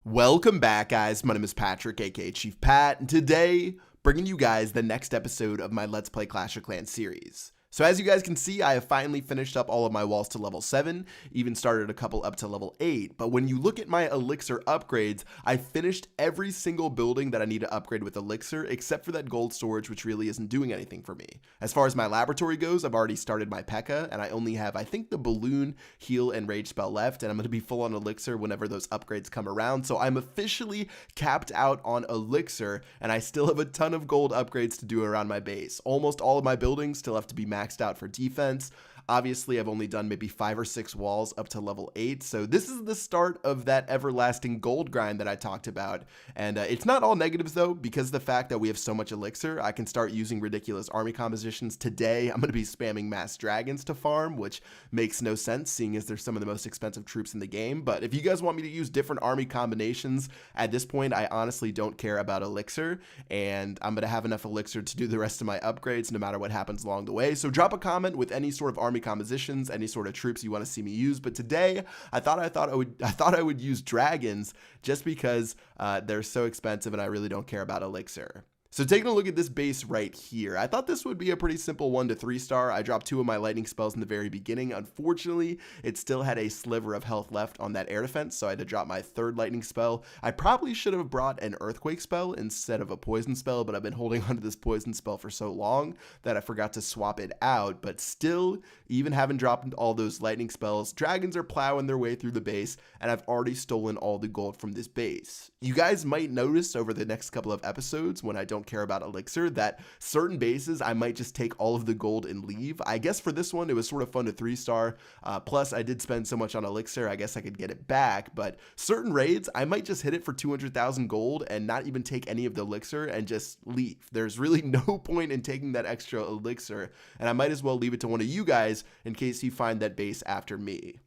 Welcome back, guys. My name is Patrick, aka Chief Pat, and today, bringing you guys the next episode of my Let's Play Clash of Clans series. So as you guys can see, I have finally finished up all of my walls to level 7, even started a couple up to level 8, but when you look at my Elixir upgrades, I finished every single building that I need to upgrade with Elixir, except for that gold storage, which really isn't doing anything for me. As far as my laboratory goes, I've already started my P.E.K.K.A, and I only have, I think, the balloon, heal, and rage spell left, and I'm going to be full on Elixir whenever those upgrades come around, so I'm officially capped out on Elixir, and I still have a ton of gold upgrades to do around my base. Almost all of my buildings still have to be maxed out for defense. Obviously, I've only done maybe 5 or 6 walls up to level 8, so this is the start of that everlasting gold grind that I talked about. And it's not all negatives though, because of the fact that we have so much Elixir, I can start using ridiculous army compositions. Today, I'm going to be spamming mass dragons to farm, which makes no sense, seeing as they're some of the most expensive troops in the game. But if you guys want me to use different army combinations, at this point, I honestly don't care about Elixir, and I'm going to have enough Elixir to do the rest of my upgrades no matter what happens along the way. So drop a comment with any sort of army compositions, any sort of troops you want to see me use. But today I thought I would use dragons just because they're so expensive and I really don't care about Elixir. So taking a look at this base right here, I thought this would be a pretty simple 1 to 3 star. I dropped 2 of my lightning spells in the very beginning. Unfortunately, it still had a sliver of health left on that air defense, so I had to drop my 3rd lightning spell. I probably should have brought an earthquake spell instead of a poison spell, but I've been holding onto this poison spell for so long that I forgot to swap it out. But still, even having dropped all those lightning spells, dragons are plowing their way through the base, and I've already stolen all the gold from this base. You guys might notice over the next couple of episodes, when I don't care about Elixir, that certain bases I might just take all of the gold and leave. I guess for this one it was sort of fun to 3-star, plus I did spend so much on Elixir, I guess I could get it back. But certain raids I might just hit it for 200,000 gold and not even take any of the Elixir and just leave. There's really no point in taking that extra Elixir, and I might as well leave it to one of you guys in case you find that base after me.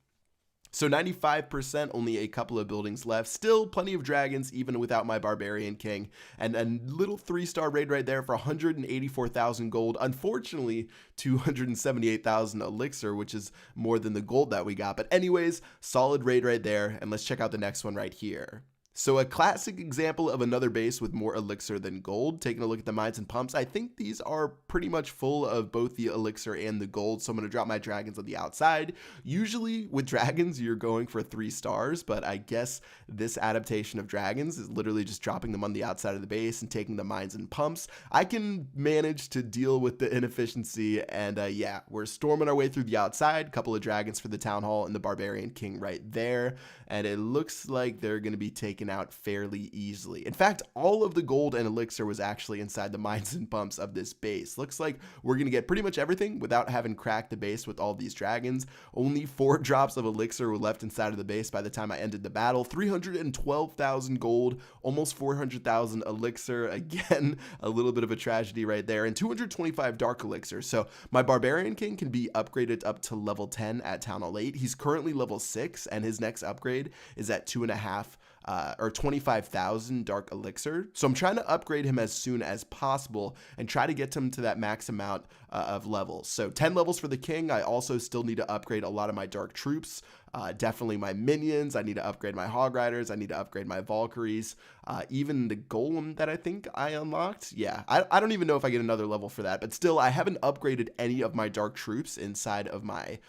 So 95%, only a couple of buildings left. Still plenty of dragons, even without my Barbarian King. And a little 3-star raid right there for 184,000 gold. Unfortunately, 278,000 Elixir, which is more than the gold that we got. But anyways, solid raid right there. And let's check out the next one right here. So a classic example of another base with more Elixir than gold. Taking a look at the mines and pumps, I think these are pretty much full of both the Elixir and the gold, so I'm going to drop my dragons on the outside. Usually with dragons, you're going for 3 stars, but I guess this adaptation of dragons is literally just dropping them on the outside of the base and taking the mines and pumps. I can manage to deal with the inefficiency, and yeah, we're storming our way through the outside. Couple of dragons for the Town Hall and the Barbarian King right there, and it looks like they're going to be taken out fairly easily. In fact, all of the gold and Elixir was actually inside the mines and pumps of this base. Looks like we're going to get pretty much everything without having cracked the base with all these dragons. Only 4 drops of Elixir were left inside of the base by the time I ended the battle. 312,000 gold, almost 400,000 Elixir. Again, a little bit of a tragedy right there. And 225 Dark Elixir. So my Barbarian King can be upgraded up to level 10 at Town Hall 8. He's currently level 6, and his next upgrade is at 2.5 or 25,000 Dark Elixir. So I'm trying to upgrade him as soon as possible and try to get him to that max amount of levels. So 10 levels for the King. I also still need to upgrade a lot of my Dark troops. Definitely my minions. I need to upgrade my Hog Riders. I need to upgrade my Valkyries. Even the Golem that I think I unlocked. Yeah, I don't even know if I get another level for that, but still I haven't upgraded any of my Dark troops inside of my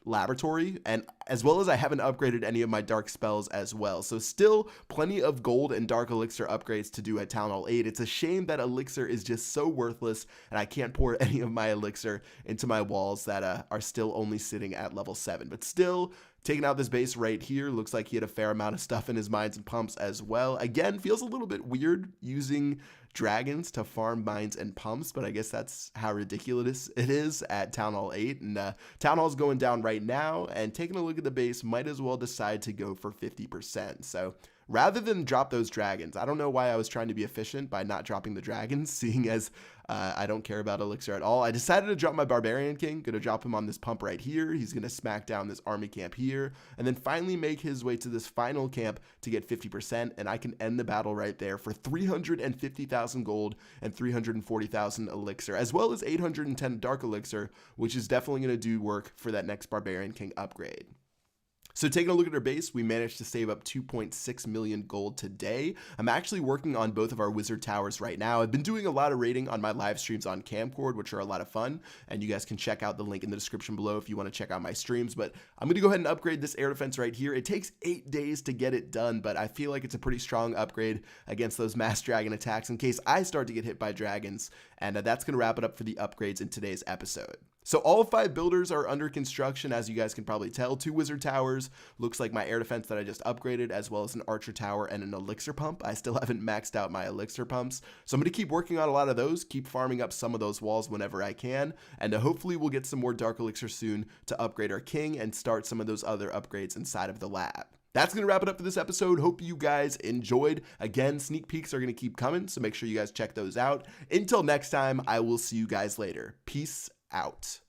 laboratory, and as well as I haven't upgraded any of my Dark spells as well. So still plenty of gold and Dark Elixir upgrades to do at Town Hall 8. It's a shame that Elixir is just so worthless and I can't pour any of my Elixir into my walls that are still only sitting at level 7. But still, taking out this base right here, looks like he had a fair amount of stuff in his mines and pumps as well. Again, feels a little bit weird using dragons to farm mines and pumps, but I guess that's how ridiculous it is at Town Hall 8. And Town Hall's going down right now, and taking a look at the base, might as well decide to go for 50%. So rather than drop those dragons, I don't know why I was trying to be efficient by not dropping the dragons, seeing as I don't care about Elixir at all. I decided to drop my Barbarian King, gonna drop him on this pump right here. He's gonna smack down this army camp here, and then finally make his way to this final camp to get 50%, and I can end the battle right there for 350,000 gold and 340,000 Elixir, as well as 810 Dark Elixir, which is definitely gonna do work for that next Barbarian King upgrade. So taking a look at our base, we managed to save up 2.6 million gold today. I'm actually working on both of our wizard towers right now. I've been doing a lot of raiding on my live streams on Camcord, which are a lot of fun, and you guys can check out the link in the description below if you want to check out my streams. But I'm going to go ahead and upgrade this air defense right here. It takes 8 days to get it done, but I feel like it's a pretty strong upgrade against those mass dragon attacks in case I start to get hit by dragons. And that's going to wrap it up for the upgrades in today's episode. So all 5 builders are under construction, as you guys can probably tell. 2 wizard towers, looks like my air defense that I just upgraded, as well as an archer tower and an elixir pump. I still haven't maxed out my elixir pumps, so I'm going to keep working on a lot of those, keep farming up some of those walls whenever I can, and hopefully we'll get some more dark elixir soon to upgrade our king and start some of those other upgrades inside of the lab. That's going to wrap it up for this episode. Hope you guys enjoyed. Again, sneak peeks are going to keep coming, so make sure you guys check those out. Until next time, I will see you guys later. Peace out.